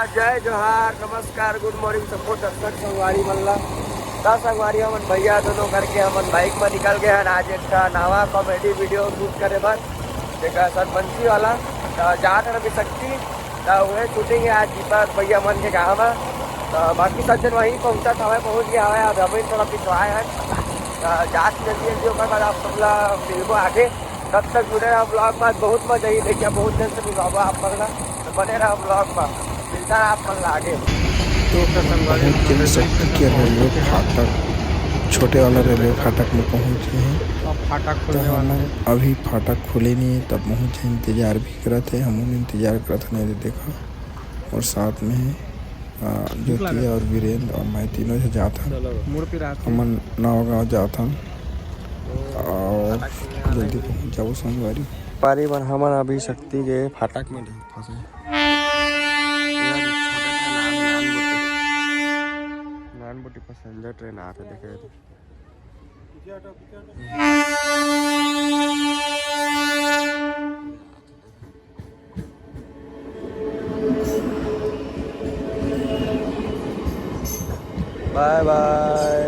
जय जोहार नमस्कार गुड मॉर्निंग सबको दर्शक संगवारी मल्ला संगवारी हमन भैया दोनों करके हमन बाइक में निकल गए हैं। आज एक नवा कॉमेडी वीडियो शूट करे बाद एक सरपंची वाला जहाँ अभी शक्ति वह शूटिंग है आज दीपक भैया मन के गाँव में। बाकी सज्जन वहीं पहुँचा था पहुँच गया है। अब हमें थोड़ा पिछवाए हैं जाँच जल्दी जल्दी होगा बाद आप सब फिल्मो आगे तब तक जुड़े रहा ब्लॉग में। बहुत मजा ही देखिए बहुत दिन से मिला आप पकड़ा तो बने रहा ब्लॉग में मिलता है आप मन आगे। शक्ति के रेलवे फाटक छोटे वाला रेलवे फाटक में पहुँचे हैं। फाटक तो हम अभी फाटक खुले नहीं है तब पहुँचे, इंतज़ार भी करते हम इंतज़ार करते नहीं देखा। और साथ में ज्योति और वीरेंद्र और मैं तीनों से जाता हमन नवागाँव जाता और जल्दी पहुँच जाओ सोमवारी पारी पर हमन अभी शक्ति के फाटक में फंसे। नानबुटी पैसेंजर ट्रेन आ रहा देखे बाय बाय।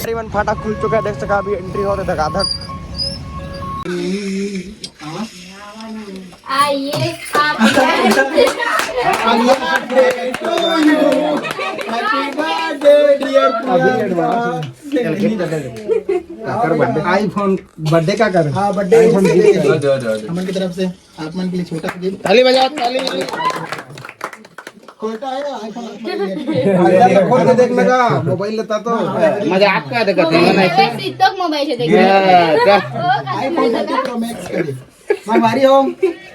करीबन फाटक खुल चुका है देख सका अभी एंट्री हो रहा धक आइए आईफोन बर्थडे का कर। हाँ बर्थडे हमन की तरफ से आप मन के लिए छोटा सा गिफ्ट। ताली बजाओ ताली। खोटा है आईफोन खोल के देख लगा मोबाइल लेता तो मजाक का देखत है ना ऐसे तो मोबाइल से देख आईफोन 13 प्रो मैक्स करे संगवारी हो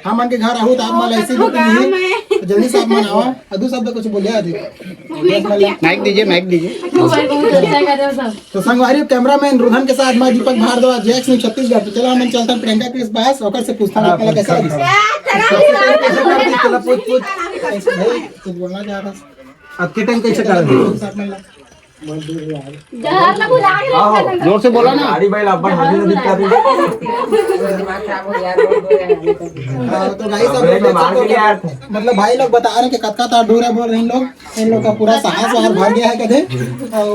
हम मन के घर आहू तो आप मन ऐसे लुक नहीं जल्दी से आप मन आओ अदू शब्द कुछ बोलिया आदि माइक दीजिए तो संगवारी कैमरामैन रुधन के साथ मैं दीपक भारद्वाज जैक्स न्यूज़ छत्तीसगढ़। तो चलो हम चलते हैं प्रियंका के पास ओकर से पूछता हूं पहले कैसा चलो पूछ कुछ बोलना चाह रहा अब के टाइम कैसे कर रहे जहर ना बुला के जोर से बोला ना गाड़ी भाई अपन हमें नदी कर रही तो गाइस अब मतलब भाई लोग बता रहे हैं कि कतका तार दूर है बोल रहे हैं लोग इन लोग का पूरा साहस वहां भर गया है कदे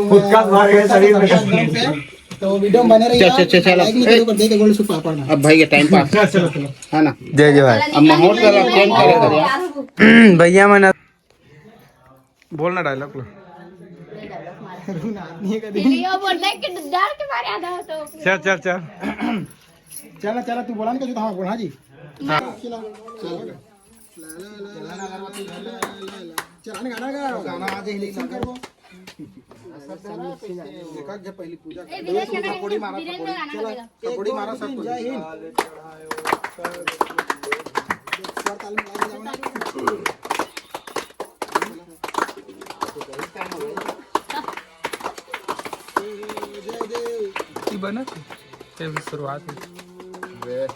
खुद का मार गया शरीर में। तो वीडियो बने रही है लाइक नहीं करो कर दे के गोल सुपा पड़ना अब भाई के टाइम पास है ना जय जय भाई अब माहौल का चेंज करेगा भैया मैंने बोलना डायलॉग लो ये बोलने के डर के मारे आधा तो चल चल तू बोला ना हां बोल हां जी चलाने गाना आज ही लिसन कर वो देखा के पहली पूजा पकोड़ी मारा पकोड़ी मारा सब कुछ जय हिंद सर ताल में बना फिर शुरुआत जय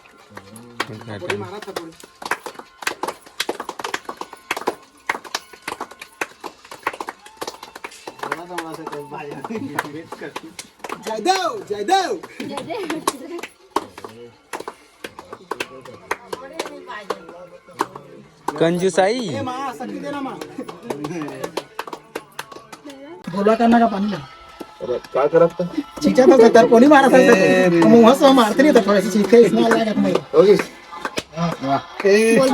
देव कंजूसाई मां शक्ति देना मां बोला करना का पानी क्या करता चीचा तो सत्तर कोनी मारा था मुंह से मारते नहीं तो थोड़ा सा चीखे इसमें लगा मैं होगी बोल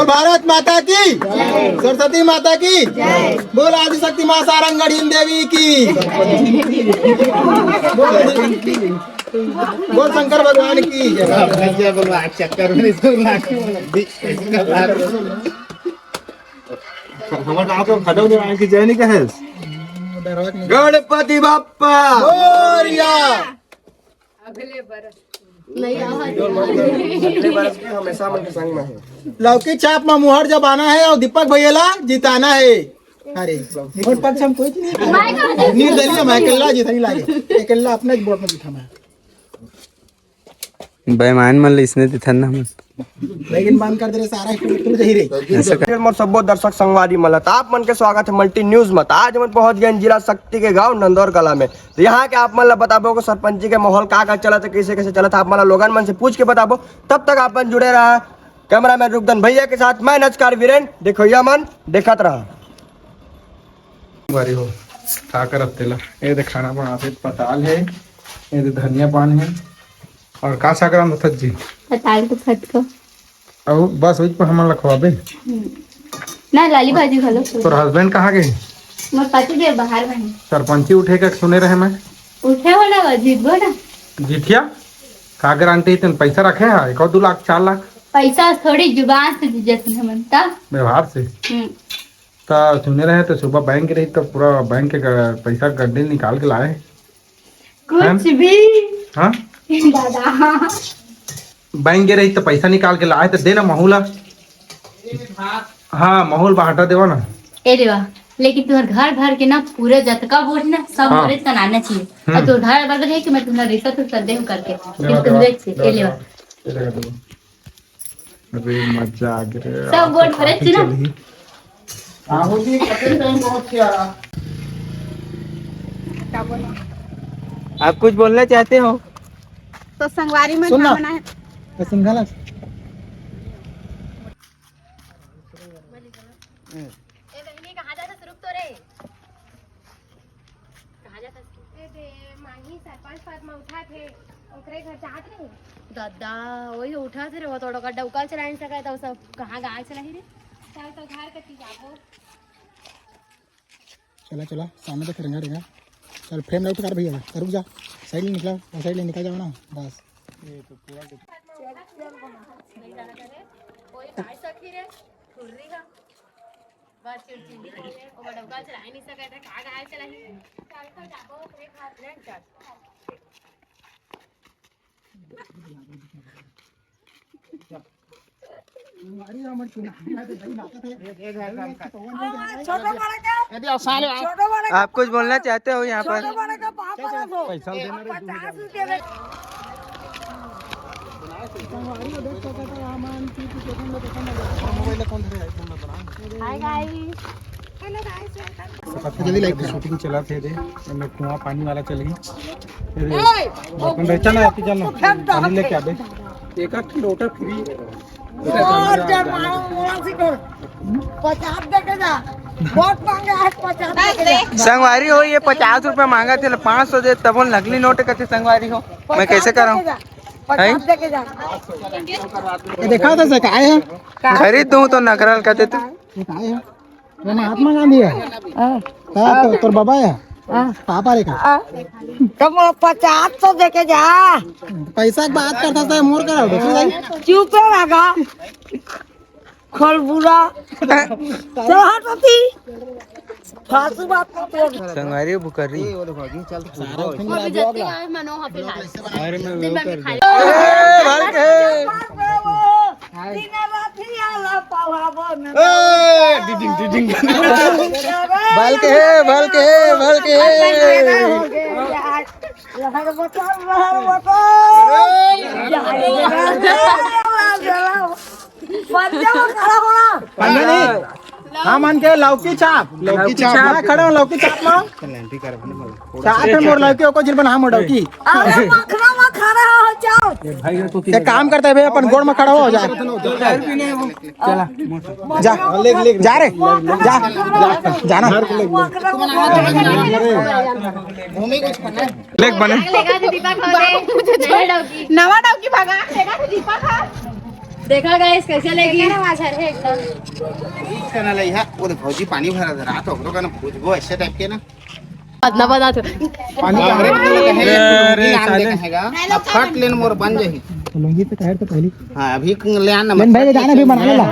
भारत माता की सरस्वती माता की बोल आदिशक्ति मां सारंगढ़ी देवी की बोल शंकर भगवान की चक्कर में हमारे गाँव को खड़ो देवान की जय नहीं कहे गणपति बाप्पा मोरया अगले बरस हमेशा मन के संग में है। लौकी चाप में मुहर जब आना है और दीपक भैया जिताना है। अरे वोट पक्ष हम कोई नहीं निर्दलीय मैं अकेला जितनी लागे अकेला अपने वोट में जिता मैं बेमान मन इसने दिथन हम लेकिन बंद कर दे सारा तुम जही रे ऐसे मोर सबो दर्शक संगवारी मलत आप मन के स्वागत है मल्टी न्यूज में। आज हम पहुंच गए जिला शक्ति के गांव नंदौर कला में। तो यहाँ के आप मन बताबो सरपंची के माहौल का चला था कैसे कैसे चला था आप मन लोगन मन से पूछ के बताबो। तब तक आप जुड़े रहा कैमरामैन रुकदन भैया के साथ मैं नचकार वीरेंद्र, देखो या मन देखत रहा बारी हो खा कर अब तेला ये दे खाना बनाते पताल है, ये दे धनिया पान है और का सागराम थत जी पताल को फट को और बस वही पर हमन लखवाबे ना लाली भाजी खा लो। तोर हस्बैंड कहाँ गए? मैं पति देव बाहर में सरपंची उठे का सुने रहे मैं उठे हो ना जीतबो ना जीठिया का गारंटी तन पैसा रखे है 1-2 लाख 4 लाख पैसा थोड़ी जुबान से जैसे हमनता व्यवहार से तो सुने रहे तो सुबह बैंक रही तो पूरा बैंक के पैसा गड्ढे निकाल के लाए कुछ भी हाँ दादा बैंक के रही तो पैसा निकाल के लाए तो देना महूला हाँ महूल बांटा देवा ना ए देवा लेकिन तुम्हारे घर भर के ना पूरे जतका बोझ ना सब हाँ। मेरे तनाना चाहिए और तो घर भर है कि मैं तुम्हारा रिश्ता तो कर दे करके कि तुम देख से ए लेवा अरे मजा आ गया सब बोझ भरे छी ना आहो जी कपड़े टाइम बहुत किया आप कुछ बोलना चाहते हो? तो संगवारी में सुन ना। खाना है सिंघाला कहां जाता रुक तो रे कहां जाता माही सरपंच पद में उठा थे ओकरे घर जात रहे दादा वही उठा थे रे वो थोड़ा गड्ढा उकाल चला नहीं सका था सब कहां गाय चला ही रे चल तो घर कती जाबो चला चला सामने तक रेंगा रेंगा चल फ्रेम लाउट कर भैया रुक जा साइड में निकला वो साइड में निकल जाओ ना बस कोई गाय सखी रे खुर्री का बस चिड़चिड़ी ओ गड्ढा उकाल चला नहीं सका था कहां गाय चला ही चल तो जाबो ओकरे घर ले चल आप कुछ बोलना चाहते हो यहाँ पर? जल्दी लाइक कर शूटिंग चला थे दे मैं कुआं पानी वाला चल गई बर्तन बेचा ना आती चल पानी लेके आबे एक आध लोटा फ्री संगवारी हो ये 50 रुपए मांगा थे 500 दे तब नकली नोट करते संगवारी हो मैं कैसे कराऊं? देखा था काय है खरीद दूं तो नकरल कहते थे काय है वो महात्मा गांधी है हां तो तोर बाबा है पापा रे का कम 50 तो देके जा पैसा की बात करता था मोर करा दूसरी जाई चुप लगा खलबुरा चढ़ती फासू बात को संगवारी बुकरी मनो हाफिज अरे मैं दिन में खाई हाँ मान के लौकी छाप मैं खड़ा हूँ लौकी छाप में छाप है मोर लौकी को जिन बना मोड़ लौकी एक काम करते हैं भैया अपन गोड़ में खड़ा हो जा जा जा रे जा जाना लेग बने नवा डौकी भगा दीपा खा देखा गाइस कैसे लगी एकदम चैनल है वो फौजी पानी भरा था रात ओकरो का ना पूछबो ऐसे टाइप के ना बदला बता तो पानी कहेगा अब फट लेन मोर बन जाही लुंगी पे कहर तो पहली हां अभी ले आना लेन भाई जाने भी बना ला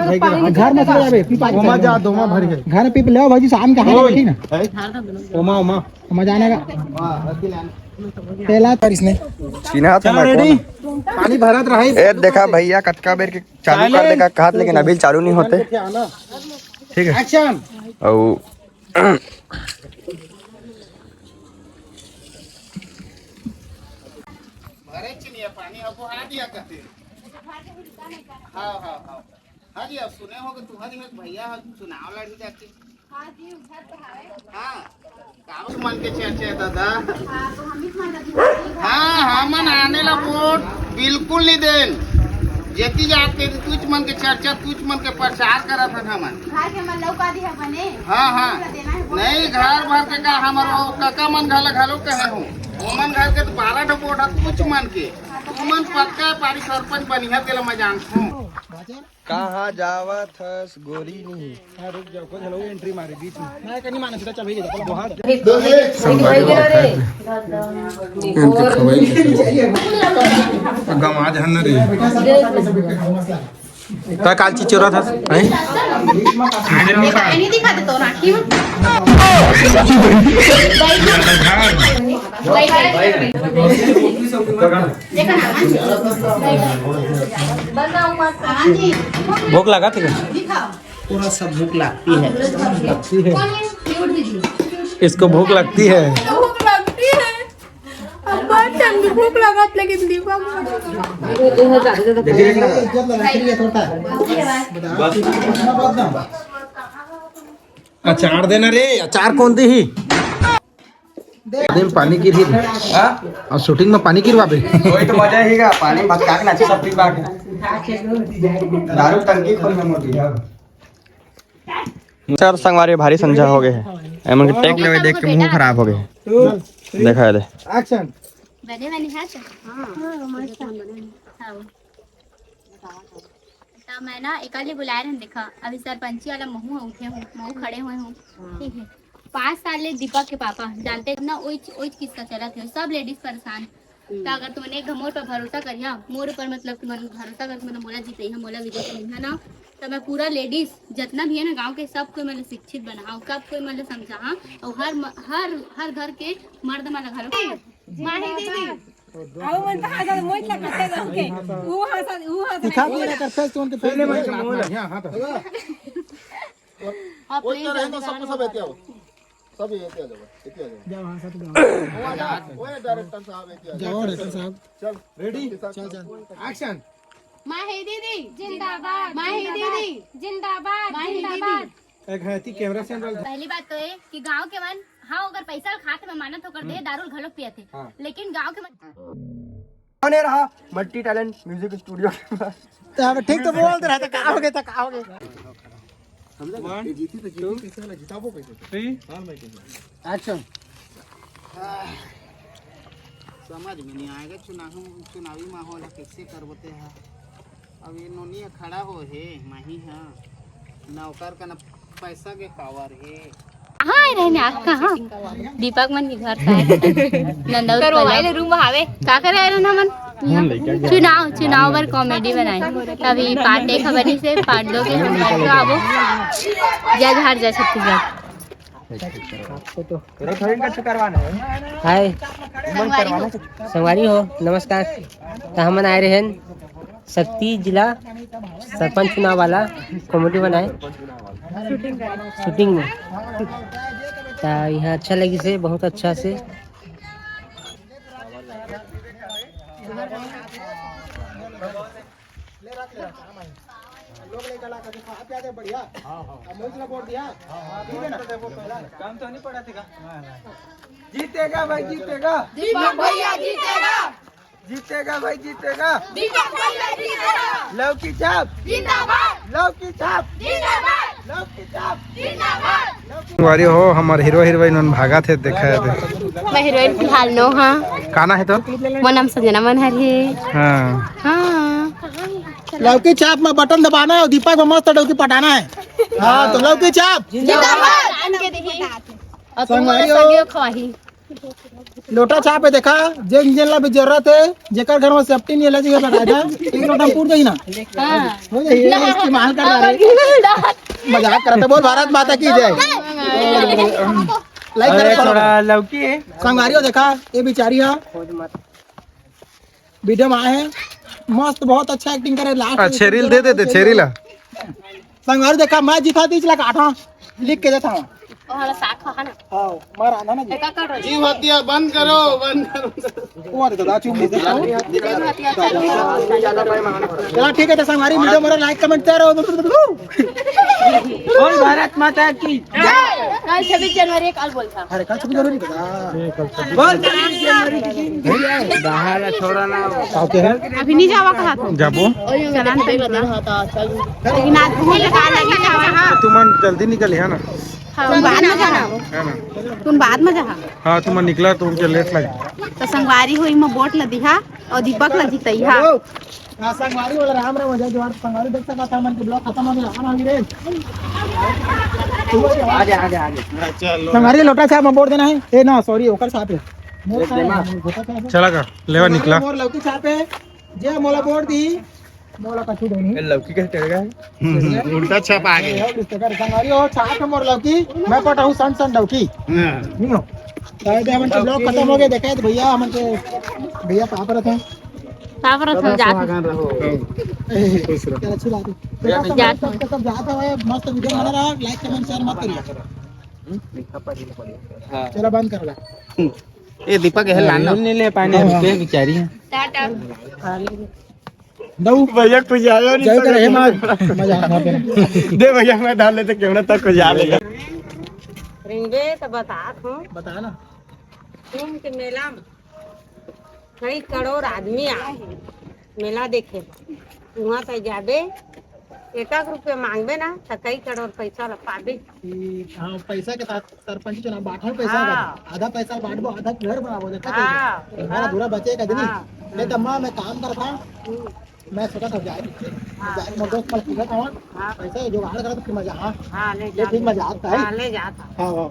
घर में चले जाबे पीपा ओमा जा दोमा भर गए घर में पीप ले भाजी शाम के हां ठीक ना ओमा ओमा जाने का तेला पर इसने सीना था रेडी पानी भरत रही ए देखा भैया कटका बेर के चालू कर देगा कहा लेकिन अभी चालू नहीं होते ठीक है एक्शन और भरे चिनिया पानी अब आ दिया कहते हां हां हां हां जी अब सुने होगे तुम्हारी में भैया चुनाव लड़ी जाती हां जी उधर तो है हां काम मन के चर्चा दादा हां तो हम ही मान हां हां मन आने ला वोट बिल्कुल नहीं देन जेती जाते तुझ मन के चर्चा तुझ मन के प्रचार करत हन हमन। घर के मन लौका दी है बने हाँ हाँ नहीं घर भर के का हमारो काका मन घलो कहे हूँ ओमन घर के 12 डपोटा तुझ मन के तू मन पक्का पारी सरपंच बनिया तेला मैं जानता हूँ। कहाँ जावत हस गोरी नहीं रुक जाओ कुछ लोग एंट्री मारे बीच में मैं कहीं माने सीधा चल भेज दे बहुत गमाज हन रे का कालची चोरा था हैं नहीं दिखा दे तो राखी में देखा ना जी भूख लगा थी पूरा सब भूख लगती है कौन है फ्लूट दीजिए इसको भूख लगती है भूख लगती है अब बात टाइम की भूख लगत लेकिन दीपा इज्जत लगा रही है थोड़ा अचार देना रे अचार कौन दी ही पानी गिर ही और शूटिंग में पानी गिरवा बे वही तो मजा ही का पानी मत काक ना सब पी बाक दारू टंकी खोल में मोटी सर संगवारी भारी संजा हो गए हैं एमन के टेक लेवे देख के मुंह खराब हो गए देखा है एक्शन बने वाली है हां मस्त हां तो मैं ना इकल्ले बुलाए रहे देखा अभी सरपंची वाला महू उठे हूँ महू खड़े हुए हूँ ठीक है 5 साल ले दीपक के पापा जानते ना ओइच किसका चला थे सब लेडीज परेशान तो अगर तुमने एक मोर पर भरोसा करिया मोर पर मतलब तुम भरोसा कर मतलब मोला जीते है मोला विजय नहीं है ना तो मैं पूरा लेडीज जितना भी है ना गांव के सबको मतलब शिक्षित बनाऊँ सब कोई मतलब समझा और हर घर के मर्द मतलब घर माही दीदी आओ मन हाथ मोच लगते गांव के वो हाथ दिखा दे कर फेस तो उनके पहले में हां हां तो आप प्लीज सब एते आओ सब एते आ जाओ जाओ हां सब जाओ ओए डायरेक्टर साहब एते जाओ डायरेक्टर साहब चल रेडी चल एक्शन माही दीदी जिंदाबाद माही दीदी जिंदाबाद जिंदाबाद एक हाथी कैमरा से पहली बात तो है कि गांव के मन हाँ अगर पैसा खाते में मानत होकर दे दारू घलो पिए थे लेकिन गांव के कौन है रहा मल्टी टैलेंट म्यूजिक स्टूडियो के पास तो ठीक तो बोल दे रहा था का हो गया का हो गया जीती कैसे वाला जिताबो कैसे हां भाई एक्शन समझ में नहीं आएगा चुनावी माहौल कैसे करबते हैं अब ये नोनी खड़ा हो है माही हाँ नौकर का न पैसा के पावर है हाँ रहने आप कहाँ दीपक मन के घर से आए नंदौर करवाए रूम हावे का करे रहना मन चुनाव पर कॉमेडी बनाए तभी पार्ट 1 बनी से पार्ट 2 के हम तो आबो जज हार जा छत्तीसगढ़ हाय संगवारी हो नमस्कार तो हम आए रहे शक्ति जिला सरपंच चुनाव वाला कॉमेडी बनाए शूटिंग में तो यहाँ अच्छा लगी से बहुत अच्छा से लोग लेकर ला के दिखा आप याद बढ़िया हां हां मोज ला बोल दिया ठीक है ना काम तो नहीं पड़ा था जीतेगा भाई जीतेगा दीपक भैया जीतेगा जीतेगा भाई जीतेगा दीपक भैया जीतेगा लौकी छाप जिंदाबाद लौकी छाप जिंदाबाद लौकी छाप जिंदाबाद वारी हो हमारे हीरो हीरोइन भागा थे देखा थे मैं हीरोइन फिलहाल नो हाँ काना है तो वो नाम संजना मनहर है हाँ हाँ लौकी छाप में बटन दबाना है और दीपक में मस्त लौकी पटाना है हाँ तो लौकी छाप संगवारी हो खवाही लोटा छाप है देखा जिन जिन ला भी जरूरत है जेकर घर में सेफ्टी नहीं है जगह बता जा एक लोटा पूर जाई ना हो जाए इस्तेमाल कर रहे मजाक करते बोल भारत माता की जय लाइक करे थोड़ा लौकी है संगवारी हो देखा ये बेचारी है वीडियो में आए हैं मस्त बहुत अच्छा एक्टिंग करे लास्ट छेरील दे देते छेरीला संगवारी देखा मैं जिता दी चला काठा लिख के देता हूं वाला साख है ना हां मार आना ना जी का कर रही जी हत्या बंद करो वो देखो दाचू में चला ठीक है तो संगवारी वीडियो मेरा लाइक कमेंट करो बोल भारत माता की कल 26 जनवरी कल बोल था। अरे कल 26 जनवरी का बोल 26 जनवरी की दिन बाहर छोड़ा ना अभी नहीं जावा कहा था। जाबो चलान पे रहा था चल। लेकिन आज भूल लगा लगी जावा। तुम जल्दी निकल है ना तुम बाद में जाना। है ना तुम बाद में जहा हाँ तुम निकला तो उनके लेट लगे तो संगवारी हुई में बोट लदी हा और दीपक लदी तई हा। संगवारी वाला राम राम जय जवान संगवारी देख सकता था मन के ब्लॉक खत्म हो गया आना रे आगे आगे आगे चलो संगवारी लोटा साहब में बोर्ड देना है ए ना सॉरी ओकर साहब है मोर साहब चला का लेवा निकला मोर लौकी साहब है जे मोला बोर्ड दी मोला कछु देनी लौकी कैसे टरेगा उल्टा छप आ गए संगवारी हो साहब के मोर लौकी मैं पटाऊं सन सन लौकी हां शायद हमन के ब्लॉक खत्म हो गए देखा तो भैया हमन के भैया कहां पर थे साबर था जात क्या अच्छी बात है जात सब जाता है मस्त वीडियो बना रहा लाइक कमेंट शेयर मत करिए चलो बंद कर ला ये दीपक है लाना नहीं ले पानी रुके बेचारी टाटा दऊ भैया कुछ आया नहीं जय करे मजा आ रहा दे भैया मैं डाल लेते कैमरा तक कुछ आ लेगा रिंगे तो बता हूँ बता ना कुंभ के मेला में कई करोड़ आदमी आए मेला देखे वहाँ पे जाबे 1 रुपये मांगबे ना तो कई करोड़ पैसा पाबे। हाँ पैसा के साथ सरपंच चुनाव बांटो पैसा आधा पैसा बांटबो आधा घर बनाबो देखा घर अधूरा बचेगा दिन नहीं तो मैं काम करता मैं सोचा था जाए मोर दोस्त पर पूछा था पैसा जुगाड़ करा तो फिर मजा हाँ हाँ ले ठीक मजा आता है ले जाता हाँ